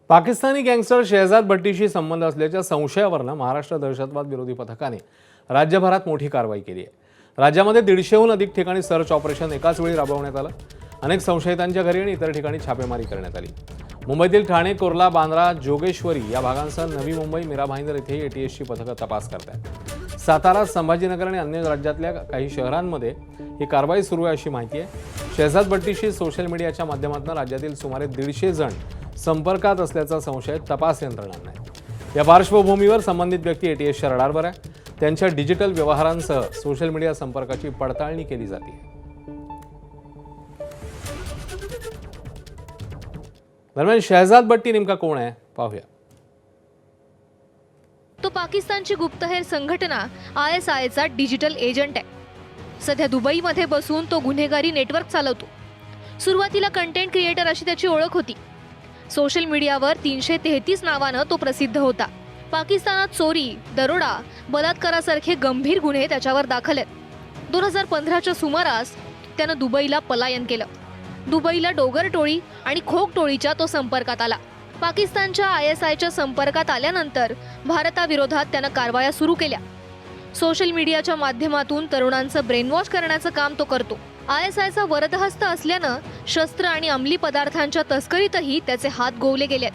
Pakistani gangster Shahzad भट्टीशी संबंध असल्याच्या संशयावरनं महाराष्ट्र दहशतवाद विरोधी पथकाने राज्यभरात मोठी कारवाई केली आहे। राज्यामध्ये 150हून अधिक ठिकाणी सर्च ऑपरेशन एकाच वेळी राबवण्यात आलं। अनेक संशयितांच्या घरी आणि इतर ठिकाणी छापेमारी करण्यात आली। मुंबईतील ठाणे, कुर्ला, बांद्रा, जोगेश्वरी या भागांसह नवी मुंबई, मीरा भाईंदर येथे एटीएसची पथकं तपास करतात। सातारा, संभाजीनगर आणि अन्य राज्यातल्या काही शहरांमध्ये ही कारवाई सुरू आहे अशी माहिती आहे। शहजाद भट्टीशी सोशल मीडियाच्या माध्यमातून राज्यातील सुमारे 150 जण संपर्कात असल्याचा संशय तपास यंत्रणांना आहे। या पार्श्वभूमीवर संबंधित व्यक्ती एटीएसच्या रडारवर आहे। त्यांच्या डिजिटल व्यवहारांसह सोशल मीडिया संपर्काची पडताळणी केली जाते। दरम्यान शहजाद भट्टी नेमका कोण आहे पाहूया। तो पाकिस्तानची गुप्तहेर संघटना ISIचा डिजिटल एजंट आहे। सध्या दुबईमध्ये बसून तो गुन्हेगारी नेटवर्क चालवतो। सुरुवातीला कंटेंट क्रिएटर अशी त्याची ओळख होती। सोशल मीडियावर 333 नावानं तो प्रसिद्ध होता। पाकिस्तानात चोरी, दरोडा, बलात्कारासारखे गंभीर गुन्हे त्याच्यावर दाखल आहेत। 2015च्या सुमारास त्यानं दुबईला पलायन केलं। दुबईला डोगर टोळी आणि खोक टोळीच्या तो संपर्कात आला। पाकिस्तानच्या ISIच्या संपर्कात आल्यानंतर भारताविरोधात त्यानं कारवाया सुरू केल्या। सोशल मीडियाच्या माध्यमातून तरुणांचं ब्रेनवॉश करण्याचं काम तो करतो। ISIचा वरदहस्त असल्यानं शस्त्र आणि अंमली पदार्थांच्या तस्करीतही त्याचे हात गोवले गेलेत।